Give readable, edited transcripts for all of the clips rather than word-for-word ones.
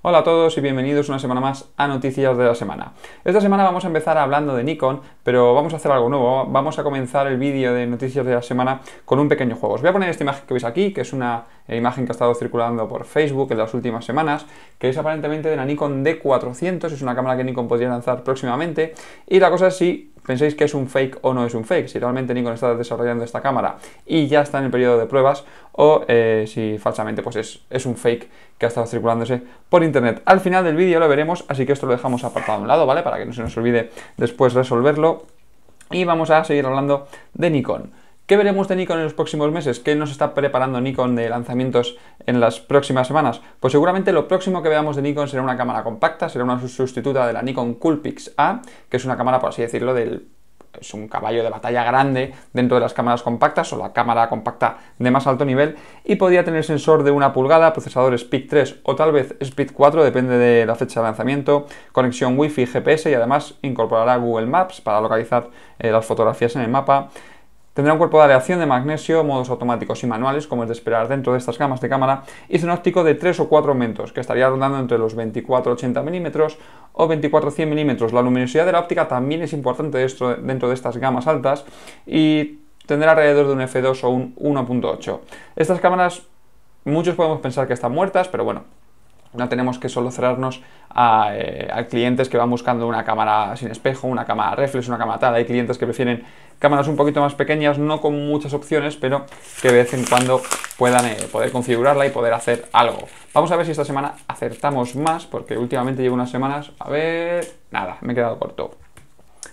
Hola a todos y bienvenidos una semana más a Noticias de la Semana. Esta semana vamos a empezar hablando de Nikon, pero vamos a hacer algo nuevo. Vamos a comenzar el vídeo de Noticias de la Semana con un pequeño juego. Os voy a poner esta imagen que veis aquí, que es una imagen que ha estado circulando por Facebook en las últimas semanas, que es aparentemente de la Nikon D400, es una cámara que Nikon podría lanzar próximamente, y la cosa es si penséis que es un fake o no es un fake, si realmente Nikon está desarrollando esta cámara y ya está en el periodo de pruebas, o si falsamente pues es un fake que ha estado circulándose por internet. Al final del vídeo lo veremos, así que esto lo dejamos apartado a un lado, ¿vale? Para que no se nos olvide después resolverlo. Y vamos a seguir hablando de Nikon. ¿Qué veremos de Nikon en los próximos meses? ¿Qué nos está preparando Nikon de lanzamientos en las próximas semanas? Pues seguramente lo próximo que veamos de Nikon será una cámara compacta, será una sustituta de la Nikon Coolpix A, que es una cámara, por así decirlo, es un caballo de batalla grande dentro de las cámaras compactas o la cámara compacta de más alto nivel, y podría tener sensor de 1 pulgada, procesador Speed 3 o tal vez Speed 4, depende de la fecha de lanzamiento, conexión Wi-Fi, GPS, y además incorporará Google Maps para localizar las fotografías en el mapa. Tendrá un cuerpo de aleación de magnesio, modos automáticos y manuales, como es de esperar dentro de estas gamas de cámara, y un óptico de 3 o 4 aumentos, que estaría rondando entre los 24-80 mm o 24-100 mm. La luminosidad de la óptica también es importante dentro de estas gamas altas, y tendrá alrededor de un f2 o un 1.8. Estas cámaras, muchos podemos pensar que están muertas, pero bueno, no tenemos que solo cerrarnos a clientes que van buscando una cámara sin espejo, una cámara reflex, una cámara tal. Hay clientes que prefieren cámaras un poquito más pequeñas, no con muchas opciones, pero que de vez en cuando puedan poder configurarla y poder hacer algo. Vamos a ver si esta semana acertamos más, porque últimamente llevo unas semanas, a ver, nada, me he quedado corto.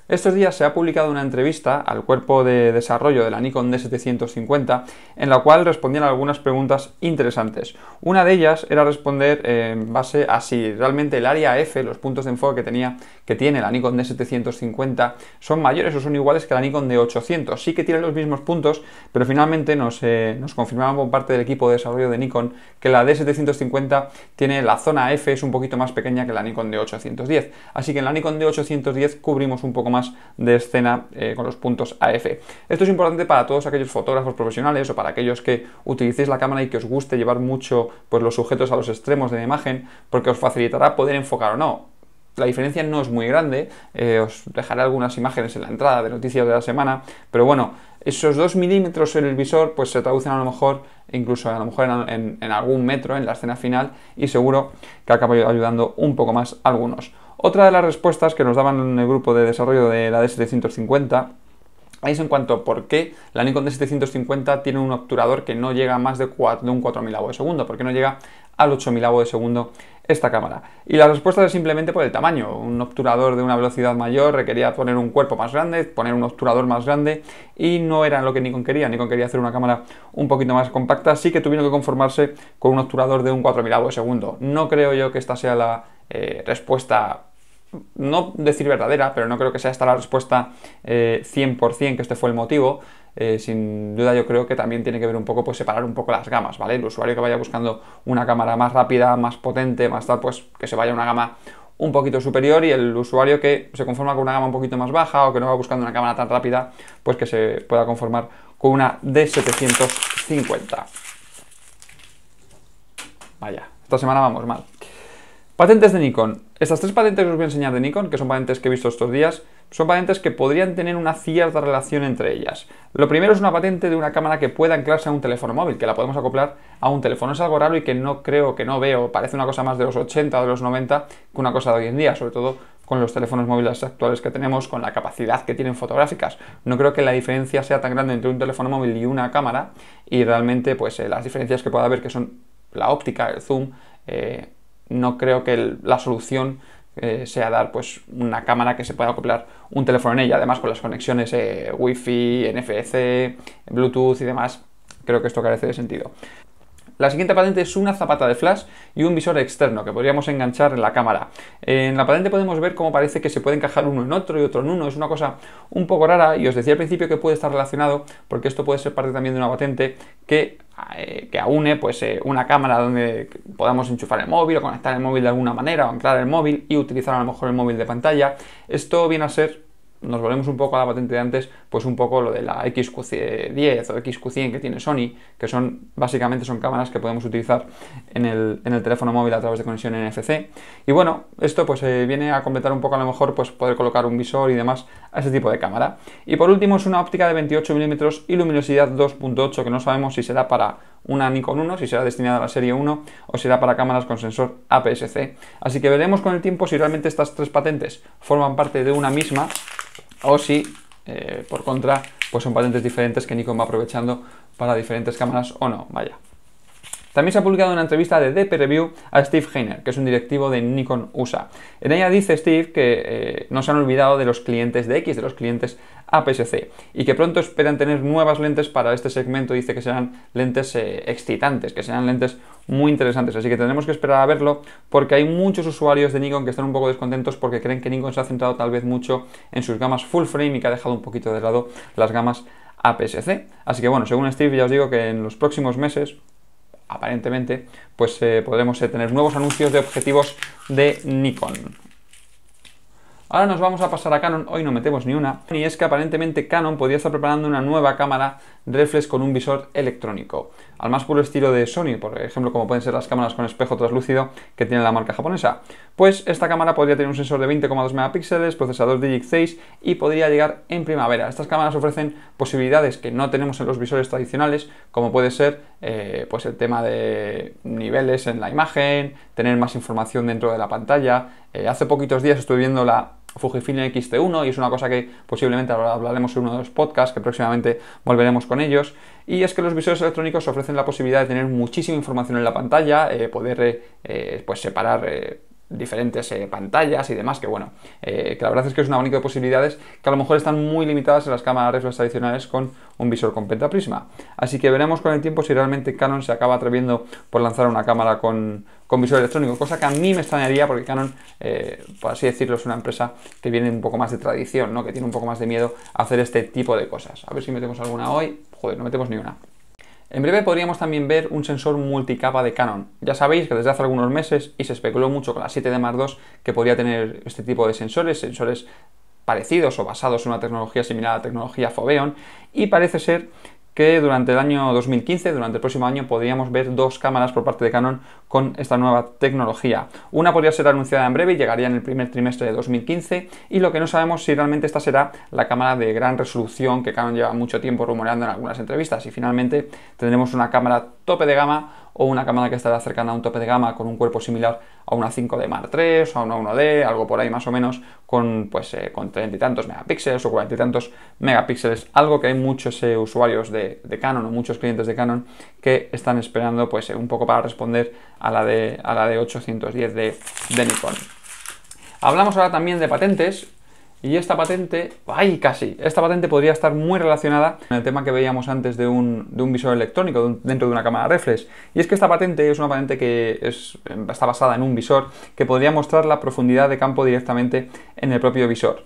Estos días se ha publicado una entrevista al cuerpo de desarrollo de la Nikon D750 en la cual respondían algunas preguntas interesantes. Una de ellas era responder en base a si realmente el área F, los puntos de enfoque que tiene la Nikon D750 son mayores o son iguales que la Nikon D800. Sí que tienen los mismos puntos, pero finalmente nos confirmaban por parte del equipo de desarrollo de Nikon que la D750 tiene la zona F, es un poquito más pequeña que la Nikon D810. Así que en la Nikon D810 cubrimos un poco más de escena con los puntos AF. Esto es importante para todos aquellos fotógrafos profesionales o para aquellos que utilicéis la cámara y que os guste llevar mucho pues, los sujetos a los extremos de la imagen, porque os facilitará poder enfocar o no. La diferencia no es muy grande, os dejaré algunas imágenes en la entrada de Noticias de la Semana, pero bueno, esos 2 milímetros en el visor pues se traducen a lo mejor, incluso en algún metro en la escena final, y seguro que acaba ayudando un poco más a algunos. Otra de las respuestas que nos daban en el grupo de desarrollo de la D750 es en cuanto a por qué la Nikon D750 tiene un obturador que no llega a más de un 4000avo de segundo, porque no llega al 8000avo de segundo esta cámara. Y la respuesta es simplemente por el tamaño. Un obturador de una velocidad mayor requería poner un cuerpo más grande, poner un obturador más grande, y no era lo que Nikon quería. Nikon quería hacer una cámara un poquito más compacta, así que tuvieron que conformarse con un obturador de un 4000avo de segundo. No creo yo que esta sea la respuesta, no decir verdadera, pero no creo que sea esta la respuesta 100% que este fue el motivo. Sin duda yo creo que también tiene que ver un poco, pues separar un poco las gamas, ¿vale? El usuario que vaya buscando una cámara más rápida, más potente, más tal, pues que se vaya a una gama un poquito superior, y el usuario que se conforma con una gama un poquito más baja o que no va buscando una cámara tan rápida, pues que se pueda conformar con una D750. Vaya, esta semana vamos mal. Patentes de Nikon. Estas 3 patentes que os voy a enseñar de Nikon, que son patentes que he visto estos días, son patentes que podrían tener una cierta relación entre ellas. Lo primero es una patente de una cámara que pueda anclarse a un teléfono móvil, que la podemos acoplar a un teléfono. Es algo raro y que no veo, parece una cosa más de los 80 o de los 90 que una cosa de hoy en día, sobre todo con los teléfonos móviles actuales que tenemos, con la capacidad que tienen fotográficas. No creo que la diferencia sea tan grande entre un teléfono móvil y una cámara, y realmente pues las diferencias que pueda haber, que son la óptica, el zoom, no creo que la solución sea dar pues una cámara que se pueda acoplar un teléfono en ella. Además, con las conexiones Wi-Fi, NFC, Bluetooth y demás, creo que esto carece de sentido. La siguiente patente es una zapata de flash y un visor externo que podríamos enganchar en la cámara. En la patente podemos ver cómo parece que se puede encajar uno en otro y otro en uno. Es una cosa un poco rara, y os decía al principio que puede estar relacionado porque esto puede ser parte también de una patente que aúne pues, una cámara donde podamos enchufar el móvil o conectar el móvil de alguna manera, o anclar el móvil y utilizar a lo mejor el móvil de pantalla. Esto viene a ser nos volvemos un poco a la patente de antes, pues un poco lo de la XQ10 o XQ100 que tiene Sony, que básicamente son cámaras que podemos utilizar en el teléfono móvil a través de conexión NFC. Y bueno, esto pues viene a completar un poco a lo mejor pues poder colocar un visor y demás a ese tipo de cámara. Y por último es una óptica de 28 mm y luminosidad 2.8, que no sabemos si será para una Nikon 1, si será destinada a la serie 1 o será para cámaras con sensor APS-C. Así que veremos con el tiempo si realmente estas tres patentes forman parte de una misma o si, por contra, pues son patentes diferentes que Nikon va aprovechando para diferentes cámaras o no, vaya. También se ha publicado una entrevista de DP Review a Steve Heiner, que es un directivo de Nikon USA. En ella dice Steve que no se han olvidado de los clientes de X, de los clientes APS-C, y que pronto esperan tener nuevas lentes para este segmento. Dice que serán lentes excitantes, que serán lentes muy interesantes, así que tendremos que esperar a verlo, porque hay muchos usuarios de Nikon que están un poco descontentos porque creen que Nikon se ha centrado tal vez mucho en sus gamas full frame y que ha dejado un poquito de lado las gamas APS-C. Así que bueno, según Steve, ya os digo que en los próximos meses, aparentemente, pues podremos tener nuevos anuncios de objetivos de Nikon. Ahora nos vamos a pasar a Canon, hoy no metemos ni una, y es que aparentemente Canon podría estar preparando una nueva cámara reflex con un visor electrónico, al más puro estilo de Sony, por ejemplo, como pueden ser las cámaras con espejo translúcido que tiene la marca japonesa. Pues esta cámara podría tener un sensor de 20,2 megapíxeles, procesador Digic 6 y podría llegar en primavera. Estas cámaras ofrecen posibilidades que no tenemos en los visores tradicionales, como puede ser pues el tema de niveles en la imagen, tener más información dentro de la pantalla. Hace poquitos días estuve viendo la Fujifilm X-T1 y es una cosa que posiblemente hablaremos en uno de los podcasts, que próximamente volveremos con ellos, y es que los visores electrónicos ofrecen la posibilidad de tener muchísima información en la pantalla, poder pues separar diferentes pantallas y demás, que bueno, que la verdad es que es un abanico de posibilidades que a lo mejor están muy limitadas en las cámaras reflex tradicionales con un visor con pentaprisma. Así que veremos con el tiempo si realmente Canon se acaba atreviendo por lanzar una cámara con visor electrónico, cosa que a mí me extrañaría porque Canon, por así decirlo, es una empresa que viene un poco más de tradición, ¿no? Que tiene un poco más de miedo a hacer este tipo de cosas. A ver si metemos alguna hoy. Joder, no metemos ni una. En breve podríamos también ver un sensor multicapa de Canon. Ya sabéis que desde hace algunos meses, y se especuló mucho con la 7D Mark II, que podría tener este tipo de sensores parecidos o basados en una tecnología similar a la tecnología Foveon, y parece ser que durante el año 2015, durante el próximo año, podríamos ver dos cámaras por parte de Canon con esta nueva tecnología. Una podría ser anunciada en breve y llegaría en el primer trimestre de 2015, y lo que no sabemos si realmente esta será la cámara de gran resolución que Canon lleva mucho tiempo rumoreando en algunas entrevistas, y finalmente tendremos una cámara tope de gama o una cámara que estará cercana a un tope de gama con un cuerpo similar a una 5D Mark III o a una 1D, algo por ahí más o menos, con 30 y tantos megapíxeles o 40 y tantos megapíxeles, algo que hay muchos usuarios de Canon o muchos clientes de Canon que están esperando pues un poco para responder a la de 810 de Nikon. Hablamos ahora también de patentes. Y esta patente, esta patente podría estar muy relacionada con el tema que veíamos antes de un visor electrónico dentro de una cámara reflex. Y es que esta patente es una patente que está basada en un visor que podría mostrar la profundidad de campo directamente en el propio visor.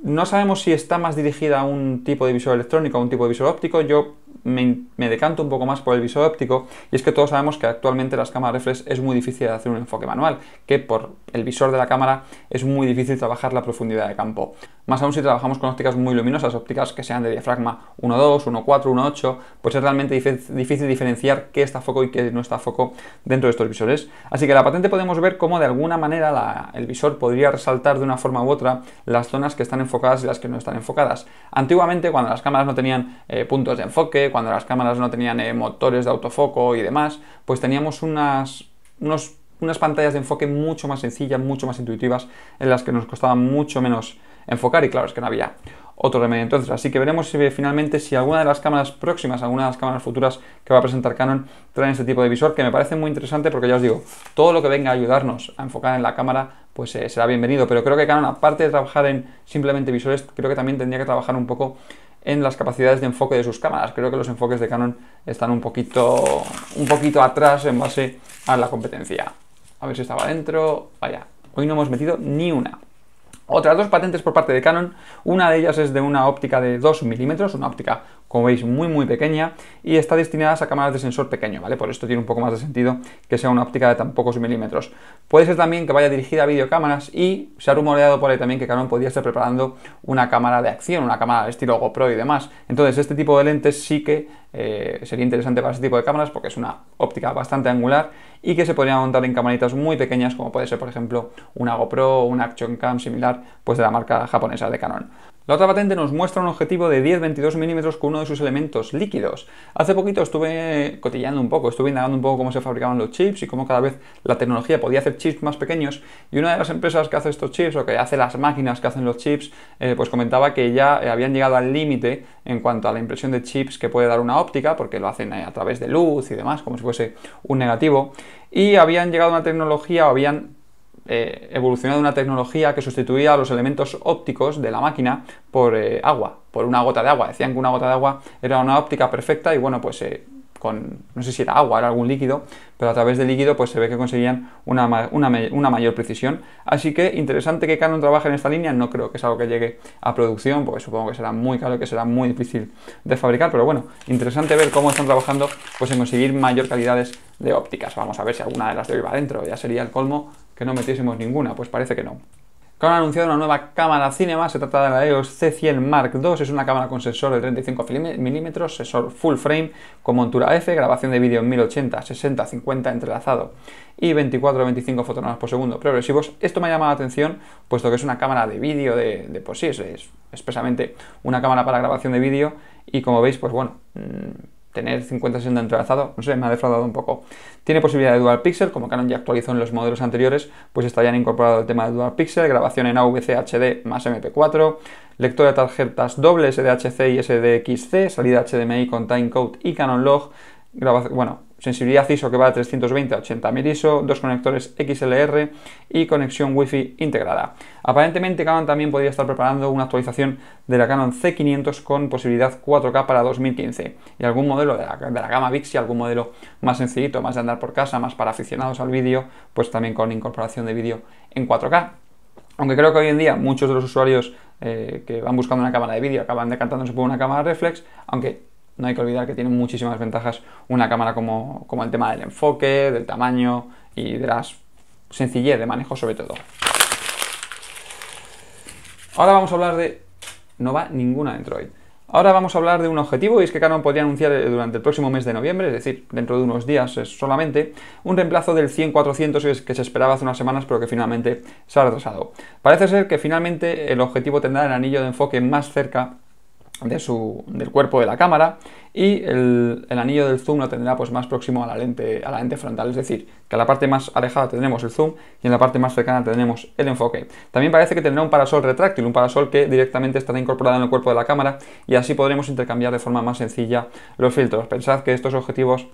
No sabemos si está más dirigida a un tipo de visor electrónico o a un tipo de visor óptico. Yo me decanto un poco más por el visor óptico, y es que todos sabemos que actualmente las cámaras reflex es muy difícil de hacer un enfoque manual, que por el visor de la cámara es muy difícil trabajar la profundidad de campo. Más aún si trabajamos con ópticas muy luminosas, ópticas que sean de diafragma 1.2, 1.4, 1.8, pues es realmente difícil diferenciar qué está a foco y qué no está a foco dentro de estos visores. Así que en la patente podemos ver cómo de alguna manera el visor podría resaltar de una forma u otra las zonas que están enfocadas y las que no están enfocadas. Antiguamente, cuando las cámaras no tenían puntos de enfoque, cuando las cámaras no tenían motores de autofoco y demás, pues teníamos unas pantallas de enfoque mucho más sencillas, mucho más intuitivas, en las que nos costaba mucho menos enfocar, y claro, es que no había otro remedio entonces. Así que veremos finalmente si alguna de las cámaras próximas, alguna de las cámaras futuras que va a presentar Canon traen este tipo de visor, que me parece muy interesante porque ya os digo, todo lo que venga a ayudarnos a enfocar en la cámara pues será bienvenido, pero creo que Canon, aparte de trabajar en simplemente visores, creo que también tendría que trabajar un poco en las capacidades de enfoque de sus cámaras. Creo que los enfoques de Canon están un poquito atrás en base a la competencia. A ver si estaba dentro. Vaya, hoy no hemos metido ni una. Otras dos patentes por parte de Canon, una de ellas es de una óptica de 2 milímetros, una óptica como veis, muy pequeña y está destinada a cámaras de sensor pequeño, ¿vale? Por esto tiene un poco más de sentido que sea una óptica de tan pocos milímetros. Puede ser también que vaya dirigida a videocámaras y se ha rumoreado por ahí también que Canon podría estar preparando una cámara de acción, una cámara de estilo GoPro y demás. Entonces, este tipo de lentes sí que sería interesante para este tipo de cámaras porque es una óptica bastante angular y que se podría montar en camaritas muy pequeñas, como puede ser, por ejemplo, una GoPro o una Action Cam similar, pues de la marca japonesa de Canon. La otra patente nos muestra un objetivo de 10-22 milímetros con uno de sus elementos líquidos. Hace poquito estuve cotilleando un poco, estuve indagando un poco cómo se fabricaban los chips y cómo cada vez la tecnología podía hacer chips más pequeños, y una de las empresas que hace estos chips o que hace las máquinas que hacen los chips, pues comentaba que ya habían llegado al límite en cuanto a la impresión de chips que puede dar una óptica, porque lo hacen a través de luz y demás, como si fuese un negativo, y habían llegado a una tecnología o habían evolucionado una tecnología que sustituía a los elementos ópticos de la máquina por agua, por una gota de agua. Decían que una gota de agua era una óptica perfecta y bueno, pues no sé si era agua, era algún líquido, pero a través del líquido pues se ve que conseguían una mayor precisión. Así que interesante que Canon trabaje en esta línea. No creo que es algo que llegue a producción, porque supongo que será muy caro y que será muy difícil de fabricar, pero bueno, interesante ver cómo están trabajando pues en conseguir mayor calidades de ópticas. Vamos a ver si alguna de las de hoy va dentro, ya sería el colmo que no metiésemos ninguna, pues parece que no. Canon ha anunciado una nueva cámara cinema, se trata de la EOS C100 Mark II, es una cámara con sensor de 35 mm, sensor full frame, con montura F, grabación de vídeo en 1080, 60, 50 entrelazado y 24-25 fotogramas por segundo progresivos. Esto me ha llamado la atención, puesto que es una cámara de vídeo, pues sí, es expresamente una cámara para grabación de vídeo y como veis, pues bueno, tener 50-60 entrelazado, no sé, me ha defraudado un poco. Tiene posibilidad de Dual Pixel, como Canon ya actualizó en los modelos anteriores, pues está ya incorporado el tema de Dual Pixel, grabación en AVC HD más MP4, lector de tarjetas doble SDHC y SDXC, salida HDMI con timecode y Canon Log, sensibilidad ISO que va de 320 a 80.000 ISO, dos conectores XLR y conexión Wi-Fi integrada. Aparentemente Canon también podría estar preparando una actualización de la Canon C500 con posibilidad 4K para 2015 y algún modelo de la gama Vixia, algún modelo más sencillito, más de andar por casa, más para aficionados al vídeo, pues también con incorporación de vídeo en 4K. Aunque creo que hoy en día muchos de los usuarios que van buscando una cámara de vídeo acaban decantándose por una cámara reflex, aunque no hay que olvidar que tiene muchísimas ventajas una cámara como el tema del enfoque, del tamaño y de la sencillez de manejo sobre todo. Ahora vamos a hablar de... no va ninguna Android. Ahora vamos a hablar de un objetivo, y es que Canon podría anunciar durante el próximo mes de noviembre, es decir, dentro de unos días solamente, un reemplazo del 100-400 que se esperaba hace unas semanas pero que finalmente se ha retrasado. Parece ser que finalmente el objetivo tendrá el anillo de enfoque más cerca del cuerpo de la cámara y el anillo del zoom lo tendrá pues más próximo a la lente frontal, es decir, que en la parte más alejada tendremos el zoom y en la parte más cercana tendremos el enfoque. También parece que tendrá un parasol retráctil, un parasol que directamente estará incorporado en el cuerpo de la cámara y así podremos intercambiar de forma más sencilla los filtros. Pensad que estos objetivos,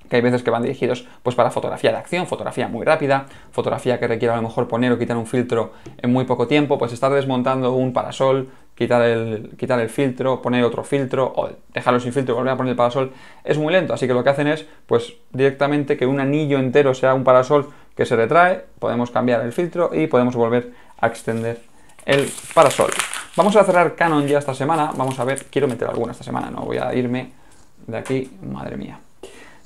que hay veces que van dirigidos pues para fotografía de acción, fotografía muy rápida, fotografía que requiere a lo mejor poner o quitar un filtro en muy poco tiempo, pues estar desmontando un parasol, quitar el filtro, poner otro filtro o dejarlo sin filtro y volver a poner el parasol es muy lento, así que lo que hacen es pues directamente que un anillo entero sea un parasol que se retrae, podemos cambiar el filtro y podemos volver a extender el parasol. Vamos a cerrar Canon ya esta semana, vamos a ver, quiero meter alguna esta semana, no voy a irme de aquí, madre mía.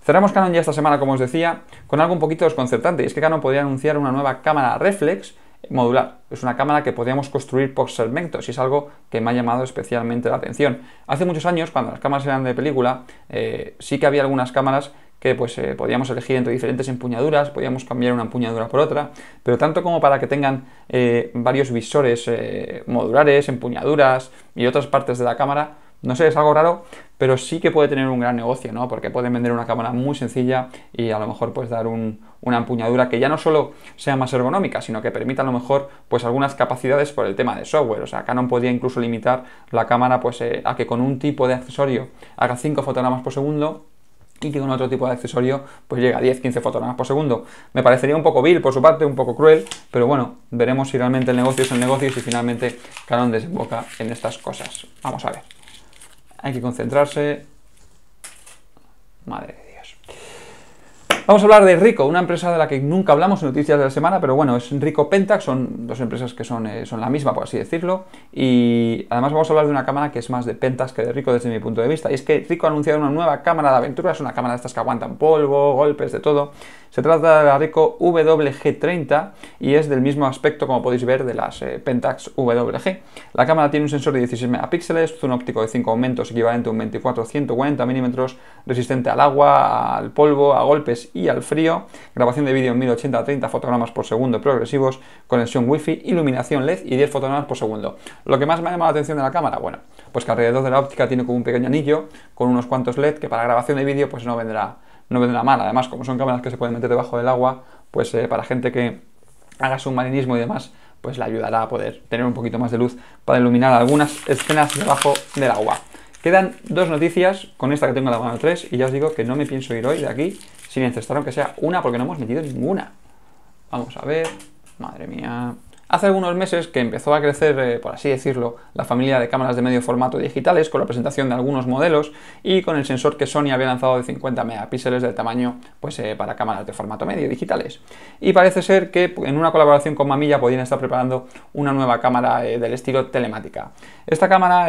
Cerramos Canon ya esta semana, como os decía, con algo un poquito desconcertante, y es que Canon podría anunciar una nueva cámara reflex modular. Es una cámara que podríamos construir por segmentos y es algo que me ha llamado especialmente la atención. Hace muchos años, cuando las cámaras eran de película, sí que había algunas cámaras que pues podíamos elegir entre diferentes empuñaduras, podíamos cambiar una empuñadura por otra, pero tanto como para que tengan varios visores modulares, empuñaduras y otras partes de la cámara, no sé, es algo raro, pero sí que puede tener un gran negocio, ¿no? Porque pueden vender una cámara muy sencilla y a lo mejor pues dar una empuñadura que ya no solo sea más ergonómica, sino que permita a lo mejor pues algunas capacidades por el tema de software. O sea, Canon podría incluso limitar la cámara pues a que con un tipo de accesorio haga 5 fotogramas por segundo y que con otro tipo de accesorio pues llega a 10-15 fotogramas por segundo. Me parecería un poco vil por su parte, un poco cruel, pero bueno, veremos si realmente el negocio es el negocio y si finalmente Canon desemboca en estas cosas. Vamos a ver. Hay que concentrarse. Madre de Dios. Vamos a hablar de Ricoh, una empresa de la que nunca hablamos en noticias de la semana, pero bueno, es Ricoh Pentax, son dos empresas que son la misma, por así decirlo, y además vamos a hablar de una cámara que es más de Pentax que de Ricoh desde mi punto de vista, y es que Ricoh ha anunciado una nueva cámara de aventura, es una cámara de estas que aguantan polvo, golpes, de todo. Se trata de la Ricoh WG30 y es del mismo aspecto, como podéis ver, de las Pentax WG. La cámara tiene un sensor de 16 megapíxeles, zoom óptico de 5 aumentos equivalente a un 24-140 milímetros, resistente al agua, al polvo, a golpes y al frío, grabación de vídeo en 1080 a 30 fotogramas por segundo progresivos, conexión Wi-Fi, iluminación LED y 10 fotogramas por segundo. Lo que más me ha llamado la atención de la cámara, bueno, pues que alrededor de la óptica tiene como un pequeño anillo con unos cuantos LED que para grabación de vídeo pues no vendrá mal. Además, como son cámaras que se pueden meter debajo del agua, pues para gente que haga submarinismo y demás, pues le ayudará a poder tener un poquito más de luz para iluminar algunas escenas debajo del agua. Quedan dos noticias con esta que tengo en la mano 3 y ya os digo que no me pienso ir hoy de aquí sin encestar aunque sea una porque no hemos metido ninguna. Vamos a ver, madre mía. Hace algunos meses que empezó a crecer, por así decirlo, la familia de cámaras de medio formato digitales con la presentación de algunos modelos y con el sensor que Sony había lanzado de 50 megapíxeles del tamaño pues, para cámaras de formato medio digitales. Y parece ser que en una colaboración con Mamilla podían estar preparando una nueva cámara del estilo telemática. Esta cámara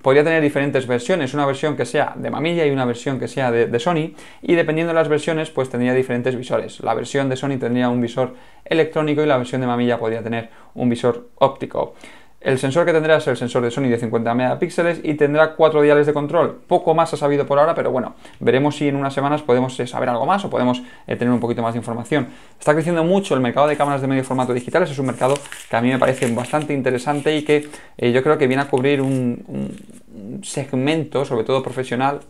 podría tener diferentes versiones, una versión que sea de Mamilla y una versión que sea de Sony, y dependiendo de las versiones pues tendría diferentes visores. La versión de Sony tendría un visor electrónico y la versión de Mamilla podría tener un visor óptico. El sensor que tendrá es el sensor de Sony de 50 megapíxeles y tendrá 4 diales de control. Poco más ha sabido por ahora, pero bueno, veremos si en unas semanas podemos saber algo más o podemos tener un poquito más de información. Está creciendo mucho el mercado de cámaras de medio formato digitales, es un mercado que a mí me parece bastante interesante y que yo creo que viene a cubrir un segmento, sobre todo profesional,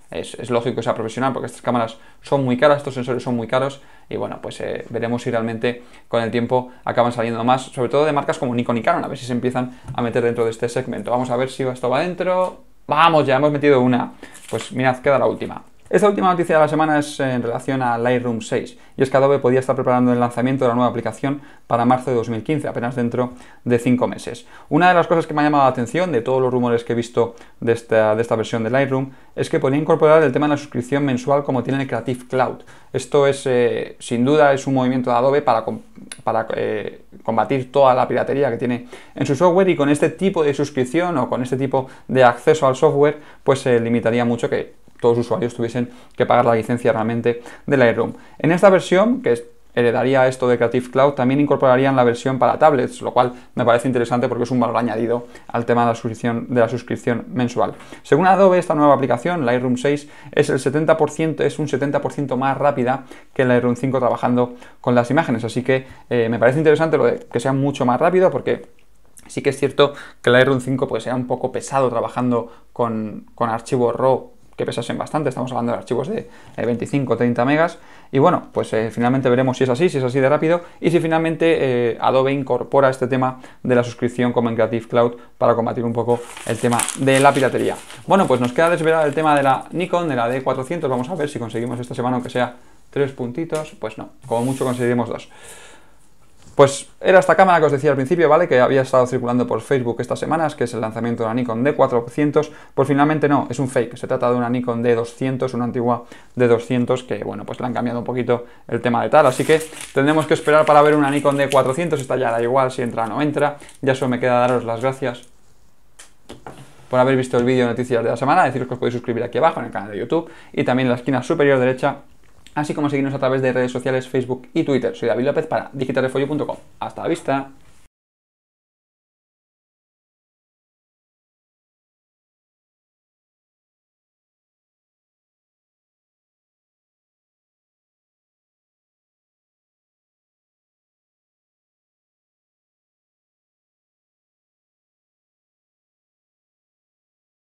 es lógico que sea profesional porque estas cámaras son muy caras, estos sensores son muy caros y bueno, pues veremos si realmente con el tiempo acaban saliendo más, sobre todo de marcas como Nikon y Canon, a ver si se empiezan a meter dentro de este segmento. Vamos a ver si esto va dentro. Vamos, ya hemos metido una. Pues mirad, queda la última. Esta última noticia de la semana es en relación a Lightroom 6 y es que Adobe podía estar preparando el lanzamiento de la nueva aplicación para marzo de 2015, apenas dentro de 5 meses. Una de las cosas que me ha llamado la atención de todos los rumores que he visto de esta versión de Lightroom es que podría incorporar el tema de la suscripción mensual como tiene el Creative Cloud. Esto es, sin duda, es un movimiento de Adobe para combatir toda la piratería que tiene en su software, y con este tipo de suscripción o con este tipo de acceso al software pues se limitaría mucho que todos los usuarios tuviesen que pagar la licencia realmente de Lightroom. En esta versión, que heredaría esto de Creative Cloud, también incorporarían la versión para tablets, lo cual me parece interesante porque es un valor añadido al tema de la suscripción mensual. Según Adobe, esta nueva aplicación, Lightroom 6, es un 70% más rápida que Lightroom 5 trabajando con las imágenes, así que me parece interesante lo de que sea mucho más rápido porque sí que es cierto que Lightroom 5 pues, era un poco pesado trabajando con archivos RAW que pesasen bastante, estamos hablando de archivos de 25-30 megas, y bueno, pues finalmente veremos si es así de rápido, y si finalmente Adobe incorpora este tema de la suscripción como en Creative Cloud para combatir un poco el tema de la piratería. Bueno, pues nos queda desvelar el tema de la Nikon, de la D400, vamos a ver si conseguimos esta semana aunque sea 3 puntitos, pues no, como mucho conseguiremos 2. Pues era esta cámara que os decía al principio, ¿vale? Que había estado circulando por Facebook estas semanas, que es el lanzamiento de la Nikon D400, pues finalmente no, es un fake. Se trata de una Nikon D200, una antigua D200, que bueno, pues le han cambiado un poquito el tema de tal, así que tendremos que esperar para ver una Nikon D400, esta ya da igual si entra o no entra. Ya solo me queda daros las gracias por haber visto el vídeo de noticias de la semana, deciros que os podéis suscribir aquí abajo en el canal de YouTube y también en la esquina superior derecha, así como seguirnos a través de redes sociales, Facebook y Twitter. Soy David López para digitalrefolio.com. Hasta la vista.